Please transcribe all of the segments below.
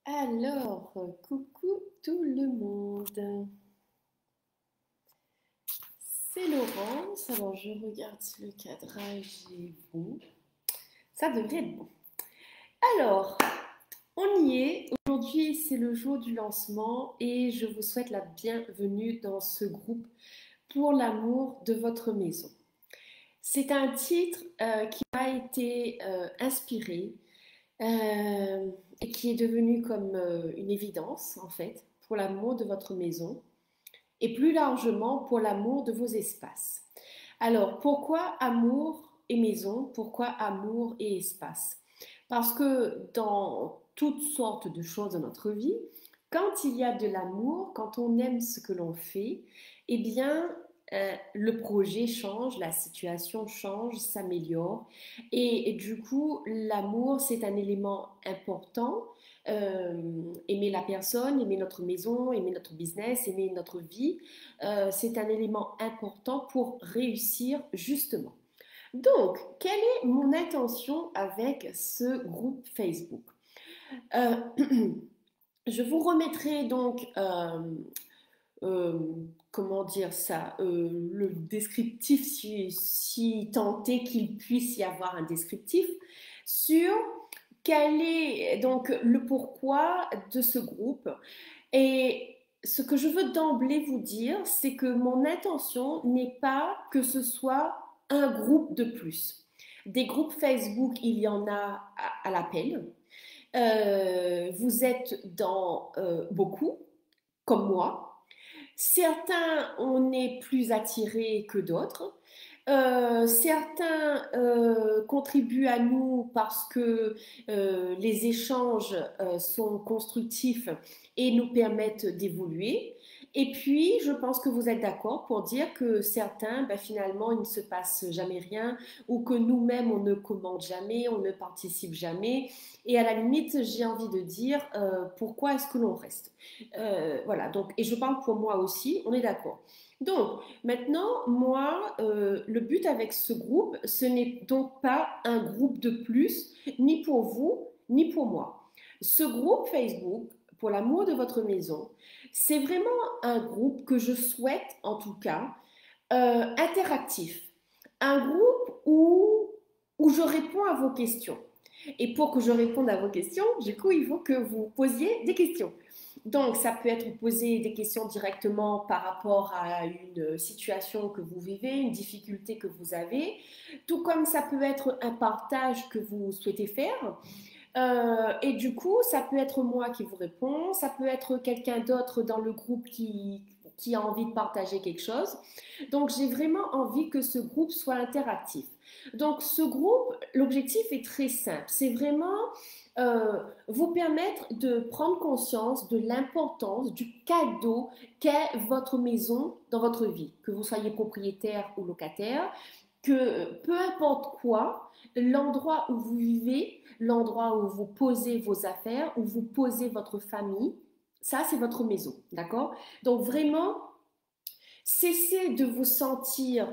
Alors, coucou tout le monde. C'est Laurence. Alors, je regarde si le cadrage est bon. Ça devrait être bon. Alors, on y est. Aujourd'hui, c'est le jour du lancement et je vous souhaite la bienvenue dans ce groupe pour l'amour de votre maison. C'est un titre qui a été inspiré et qui est devenu comme une évidence, en fait, pour l'amour de votre maison et plus largement pour l'amour de vos espaces. Alors, pourquoi amour et maison? Pourquoi amour et espace? Parce que dans toutes sortes de choses dans notre vie, quand il y a de l'amour, quand on aime ce que l'on fait, eh bien, le projet change, la situation change, s'améliore. Et du coup, l'amour, c'est un élément important. Aimer la personne, aimer notre maison, aimer notre business, aimer notre vie, c'est un élément important pour réussir justement. Donc, quelle est mon intention avec ce groupe Facebook? Euh, je vous remettrai donc, euh, comment dire ça, le descriptif, si tant est qu'il puisse y avoir un descriptif, sur quel est donc le pourquoi de ce groupe. Et ce que je veux d'emblée vous dire, c'est que mon intention n'est pas que ce soit un groupe de plus. Des groupes Facebook, il y en a à l'appel. Vous êtes dans beaucoup, comme moi. Certains, on est plus attirés que d'autres. Certains contribuent à nous parce que les échanges sont constructifs et nous permettent d'évoluer. Et puis, je pense que vous êtes d'accord pour dire que certains, ben, finalement, il ne se passe jamais rien ou que nous-mêmes, on ne commente jamais, on ne participe jamais. Et à la limite, j'ai envie de dire, pourquoi est-ce que l'on reste? Voilà, donc, et je parle pour moi aussi, on est d'accord. Donc, maintenant, moi, le but avec ce groupe, ce n'est donc pas un groupe de plus, ni pour vous, ni pour moi. Ce groupe Facebook, pour l'amour de votre maison, c'est vraiment un groupe que je souhaite, en tout cas, interactif. Un groupe où je réponds à vos questions. Et pour que je réponde à vos questions, du coup, il faut que vous posiez des questions. Donc, ça peut être poser des questions directement par rapport à une situation que vous vivez, une difficulté que vous avez, tout comme ça peut être un partage que vous souhaitez faire. Et du coup, ça peut être moi qui vous réponds, ça peut être quelqu'un d'autre dans le groupe qui a envie de partager quelque chose. Donc, j'ai vraiment envie que ce groupe soit interactif. Donc, ce groupe, l'objectif est très simple. C'est vraiment vous permettre de prendre conscience de l'importance du cadeau qu'est votre maison dans votre vie, que vous soyez propriétaire ou locataire, que peu importe quoi, l'endroit où vous vivez, l'endroit où vous posez vos affaires, où vous posez votre famille, ça c'est votre maison, d'accord? Donc vraiment, cessez de vous sentir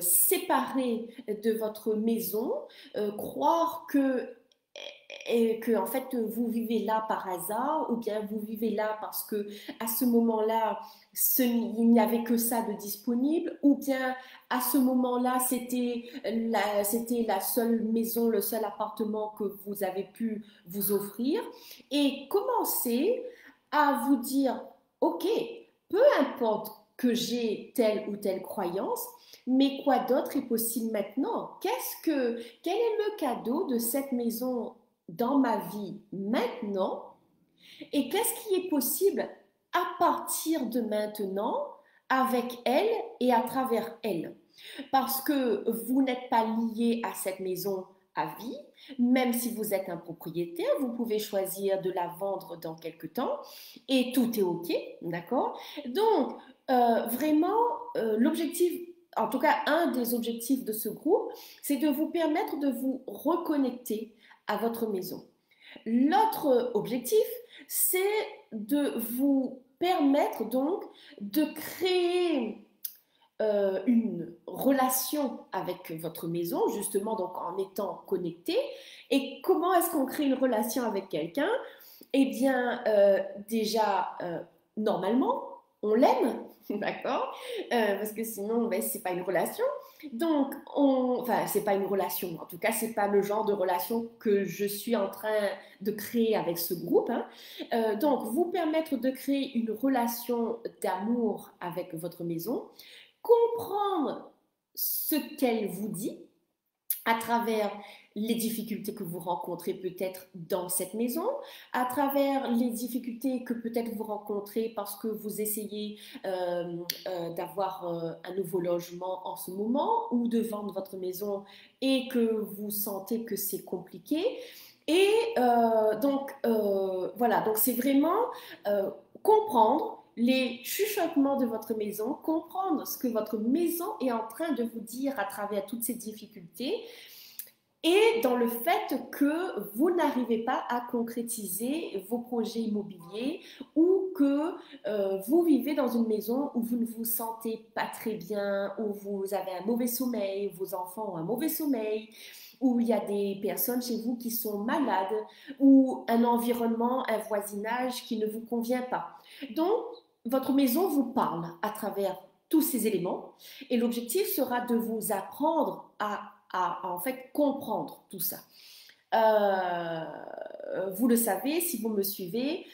séparé de votre maison, croire que en fait vous vivez là par hasard ou bien vous vivez là parce que à ce moment-là il n'y avait que ça de disponible ou bien à ce moment-là c'était la seule maison, le seul appartement que vous avez pu vous offrir et commencez à vous dire ok, peu importe que j'ai telle ou telle croyance, mais quoi d'autre est possible maintenant? Quel est le cadeau de cette maison dans ma vie maintenant et qu'est-ce qui est possible à partir de maintenant avec elle et à travers elle. Parce que vous n'êtes pas lié à cette maison à vie, même si vous êtes un propriétaire, vous pouvez choisir de la vendre dans quelques temps et tout est OK, d'accord? Donc, vraiment, l'objectif, en tout cas un des objectifs de ce groupe, c'est de vous permettre de vous reconnecter à votre maison. L'autre objectif, c'est de vous permettre donc de créer une relation avec votre maison, justement donc en étant connecté. Et comment est-ce qu'on crée une relation avec quelqu'un? Eh bien, déjà, normalement, on l'aime, d'accord? Parce que sinon, ben, c'est pas une relation. Donc, enfin, c'est pas une relation. En tout cas, c'est pas le genre de relation que je suis en train de créer avec ce groupe, hein. Donc, vous permettre de créer une relation d'amour avec votre maison, comprendre ce qu'elle vous dit à travers les difficultés que vous rencontrez peut-être dans cette maison, à travers les difficultés que peut-être vous rencontrez parce que vous essayez d'avoir un nouveau logement en ce moment ou de vendre votre maison et que vous sentez que c'est compliqué. Et voilà, donc c'est vraiment comprendre les chuchotements de votre maison, comprendre ce que votre maison est en train de vous dire à travers toutes ces difficultés et dans le fait que vous n'arrivez pas à concrétiser vos projets immobiliers ou que vous vivez dans une maison où vous ne vous sentez pas très bien, où vous avez un mauvais sommeil, vos enfants ont un mauvais sommeil, où il y a des personnes chez vous qui sont malades, ou un environnement, un voisinage qui ne vous convient pas. Donc, votre maison vous parle à travers tous ces éléments et l'objectif sera de vous apprendre à en fait comprendre tout ça. Vous le savez, si vous me suivez,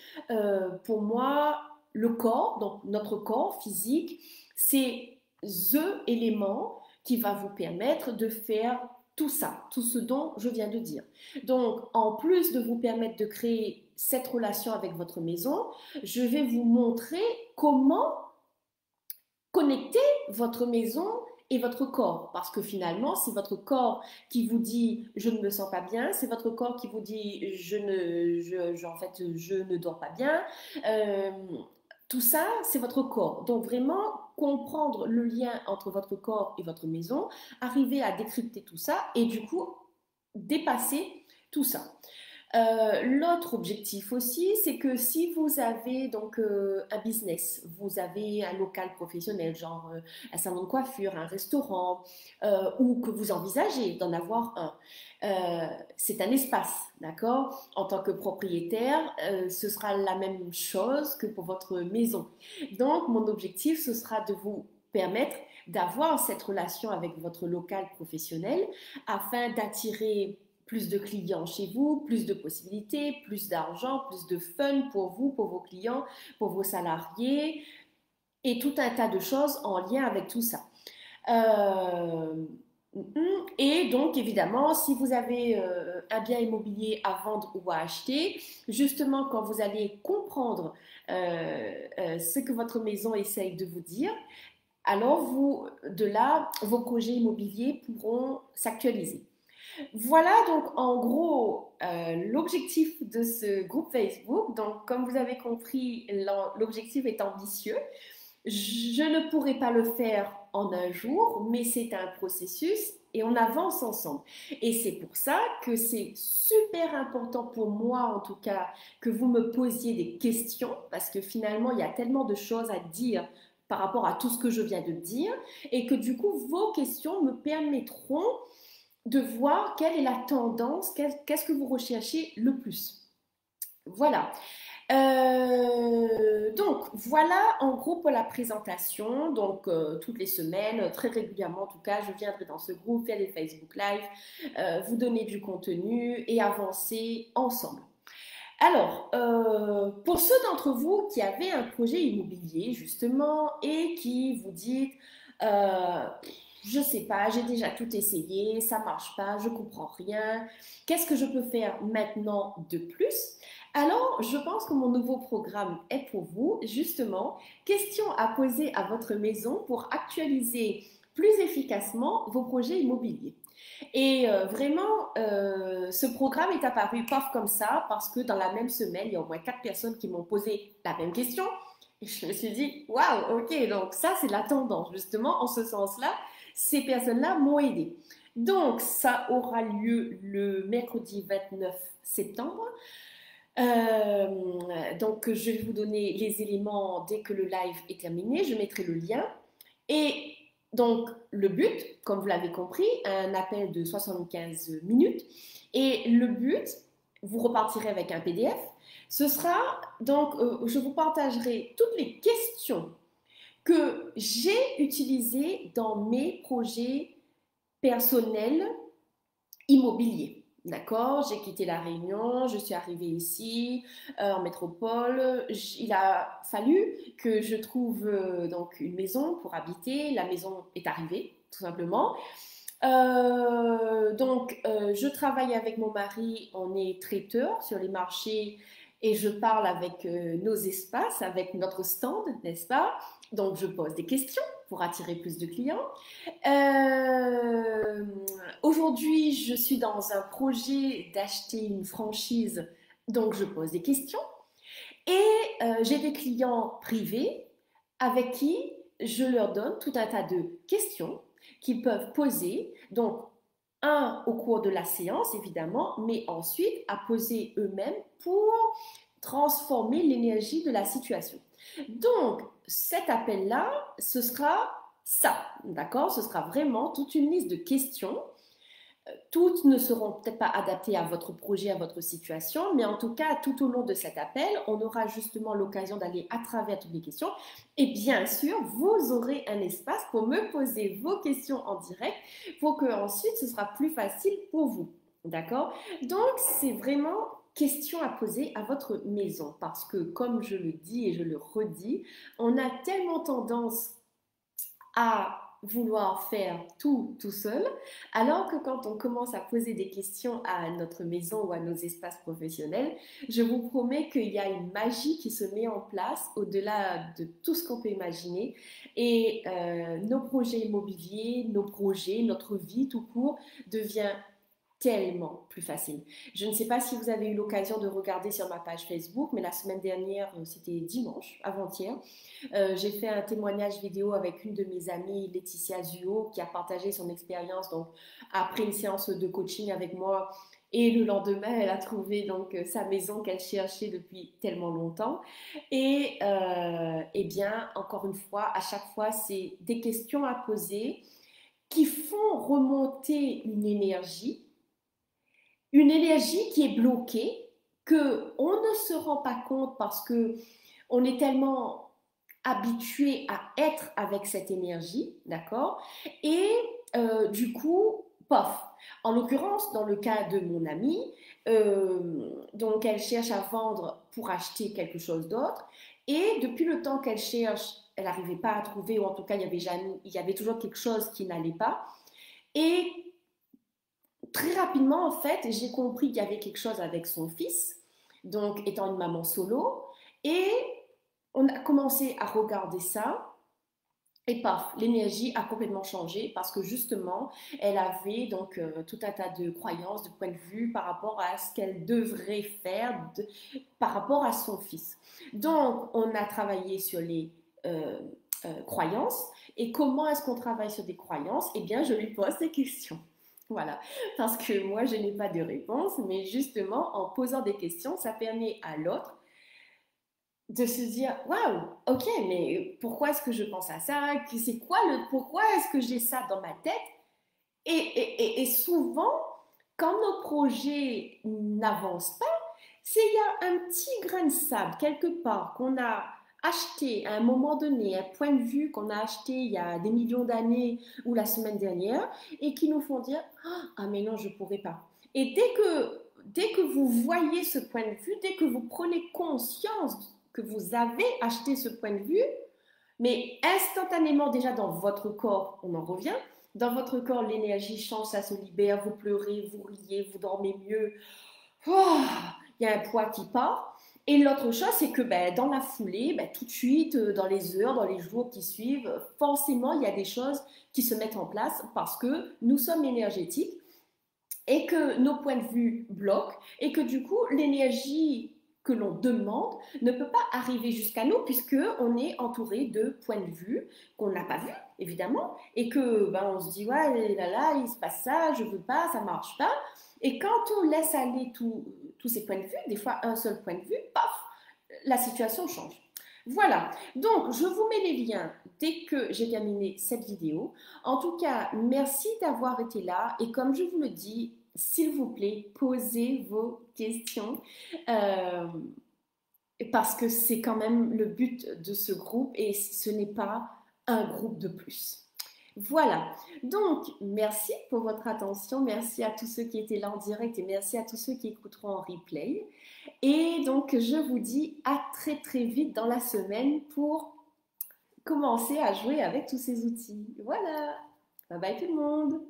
pour moi, le corps, donc notre corps physique, c'est the élément qui va vous permettre de faire tout ça, tout ce dont je viens de dire. Donc, en plus de vous permettre de créer cette relation avec votre maison, je vais vous montrer comment connecter votre maison et votre corps. Parce que finalement, c'est votre corps qui vous dit je ne me sens pas bien, c'est votre corps qui vous dit en fait, je ne dors pas bien. Euh, tout ça, c'est votre corps. Donc vraiment, comprendre le lien entre votre corps et votre maison, arriver à décrypter tout ça et du coup, dépasser tout ça. L'autre objectif aussi, c'est que si vous avez donc un business, vous avez un local professionnel, genre un salon de coiffure, un restaurant, ou que vous envisagez d'en avoir un, c'est un espace, d'accord? En tant que propriétaire, ce sera la même chose que pour votre maison. Donc, mon objectif, ce sera de vous permettre d'avoir cette relation avec votre local professionnel afin d'attirer plus de clients chez vous, plus de possibilités, plus d'argent, plus de fun pour vous, pour vos clients, pour vos salariés et tout un tas de choses en lien avec tout ça. Euh, et donc, évidemment, si vous avez un bien immobilier à vendre ou à acheter, justement, quand vous allez comprendre ce que votre maison essaye de vous dire, alors vous, de là, vos projets immobiliers pourront s'actualiser. Voilà donc en gros l'objectif de ce groupe Facebook. Donc comme vous avez compris, l'objectif est ambitieux. Je ne pourrai pas le faire en un jour, mais c'est un processus et on avance ensemble. Et c'est pour ça que c'est super important pour moi en tout cas que vous me posiez des questions parce que finalement il y a tellement de choses à dire par rapport à tout ce que je viens de dire et que du coup vos questions me permettront de voir quelle est la tendance, qu'est-ce que vous recherchez le plus. Voilà. Donc, voilà en gros pour la présentation. Donc, toutes les semaines, très régulièrement en tout cas, je viendrai dans ce groupe faire des Facebook Live, vous donner du contenu et avancer ensemble. Alors, pour ceux d'entre vous qui avaient un projet immobilier justement et qui vous dites, euh, je sais pas, j'ai déjà tout essayé, ça marche pas, je comprends rien, qu'est-ce que je peux faire maintenant de plus? Alors, je pense que mon nouveau programme est pour vous, justement, questions à poser à votre maison pour actualiser plus efficacement vos projets immobiliers. Et vraiment, ce programme est apparu paf comme ça parce que dans la même semaine, il y a au moins 4 personnes qui m'ont posé la même question. Et je me suis dit, waouh, ok, donc ça c'est la tendance. Justement, en ce sens-là, ces personnes-là m'ont aidé. Donc, ça aura lieu le mercredi 29 septembre. Donc, je vais vous donner les éléments dès que le live est terminé. Je mettrai le lien. Et Donc, le but, comme vous l'avez compris, un appel de 75 minutes. Et le but, vous repartirez avec un PDF. Ce sera donc, je vous partagerai toutes les questions que j'ai utilisées dans mes projets personnels immobiliers. D'accord, j'ai quitté la Réunion, je suis arrivée ici en métropole. Il a fallu que je trouve donc une maison pour habiter. La maison est arrivée, tout simplement. Je travaille avec mon mari, on est traiteur sur les marchés et je parle avec nos espaces, avec notre stand, n'est-ce pas? Donc, je pose des questions pour attirer plus de clients. Euh, Aujourd'hui, je suis dans un projet d'acheter une franchise, donc je pose des questions. Et j'ai des clients privés avec qui je leur donne tout un tas de questions qu'ils peuvent poser. Donc, un au cours de la séance, évidemment, mais ensuite à poser eux-mêmes pour transformer l'énergie de la situation. Donc, cet appel-là, ce sera ça, d'accord? Ce sera vraiment toute une liste de questions. Toutes ne seront peut-être pas adaptées à votre projet, à votre situation, mais en tout cas, tout au long de cet appel, on aura justement l'occasion d'aller à travers toutes les questions. Et bien sûr, vous aurez un espace pour me poser vos questions en direct pour que ensuite ce sera plus facile pour vous. D'accord? Donc, c'est vraiment question à poser à votre maison parce que, comme je le dis et je le redis, on a tellement tendance à vouloir faire tout seul, alors que quand on commence à poser des questions à notre maison ou à nos espaces professionnels, je vous promets qu'il y a une magie qui se met en place au-delà de tout ce qu'on peut imaginer et nos projets immobiliers, nos projets, notre vie tout court devient tellement plus facile. Je ne sais pas si vous avez eu l'occasion de regarder sur ma page Facebook, mais la semaine dernière, c'était dimanche, avant-hier, j'ai fait un témoignage vidéo avec une de mes amies, Laetitia Zuo, qui a partagé son expérience donc après une séance de coaching avec moi. Et le lendemain, elle a trouvé donc sa maison qu'elle cherchait depuis tellement longtemps. Et bien, encore une fois, à chaque fois, c'est des questions à poser qui font remonter une énergie qui est bloquée, que on ne se rend pas compte parce que on est tellement habitué à être avec cette énergie, d'accord? Et du coup, pof. En l'occurrence, dans le cas de mon amie, donc elle cherche à vendre pour acheter quelque chose d'autre. Et depuis le temps qu'elle cherche, elle n'arrivait pas à trouver, ou en tout cas, il y avait toujours quelque chose qui n'allait pas. Et très rapidement, en fait, j'ai compris qu'il y avait quelque chose avec son fils, donc étant une maman solo. Et on a commencé à regarder ça. Et paf, l'énergie a complètement changé parce que justement, elle avait donc tout un tas de croyances, de points de vue par rapport à ce qu'elle devrait faire par rapport à son fils. Donc, on a travaillé sur les croyances. Et comment est-ce qu'on travaille sur des croyances? Eh bien, je lui pose des questions. Voilà, parce que moi, je n'ai pas de réponse, mais justement, en posant des questions, ça permet à l'autre de se dire waouh, ok, mais pourquoi est-ce que je pense à ça? C'est quoi pourquoi est-ce que j'ai ça dans ma tête? Et souvent, quand nos projets n'avancent pas, c'est il y a un petit grain de sable quelque part qu'on a acheté à un moment donné, un point de vue qu'on a acheté il y a des millions d'années ou la semaine dernière, et qui nous font dire ah mais non, je pourrais pas. Et dès que vous voyez ce point de vue, dès que vous prenez conscience que vous avez acheté ce point de vue, mais instantanément déjà dans votre corps, on en revient, dans votre corps l'énergie change, ça se libère, vous pleurez, vous riez, vous dormez mieux, oh, il y a un poids qui part. Et l'autre chose, c'est que dans la foulée, tout de suite, dans les heures, dans les jours qui suivent, forcément, il y a des choses qui se mettent en place parce que nous sommes énergétiques et que nos points de vue bloquent et que du coup, l'énergie que l'on demande ne peut pas arriver jusqu'à nous puisqu'on est entouré de points de vue qu'on n'a pas vus, évidemment, et que on se dit, ouais, là, il se passe ça, je veux pas, ça marche pas. Et quand on laisse aller tous ces points de vue, des fois un seul point de vue, paf, la situation change. Voilà, donc je vous mets les liens dès que j'ai terminé cette vidéo. En tout cas, merci d'avoir été là et comme je vous le dis, s'il vous plaît, posez vos questions parce que c'est quand même le but de ce groupe et ce n'est pas un groupe de plus. Voilà, donc merci pour votre attention, merci à tous ceux qui étaient là en direct et merci à tous ceux qui écouteront en replay. Et donc je vous dis à très très vite dans la semaine pour commencer à jouer avec tous ces outils. Voilà, bye bye tout le monde.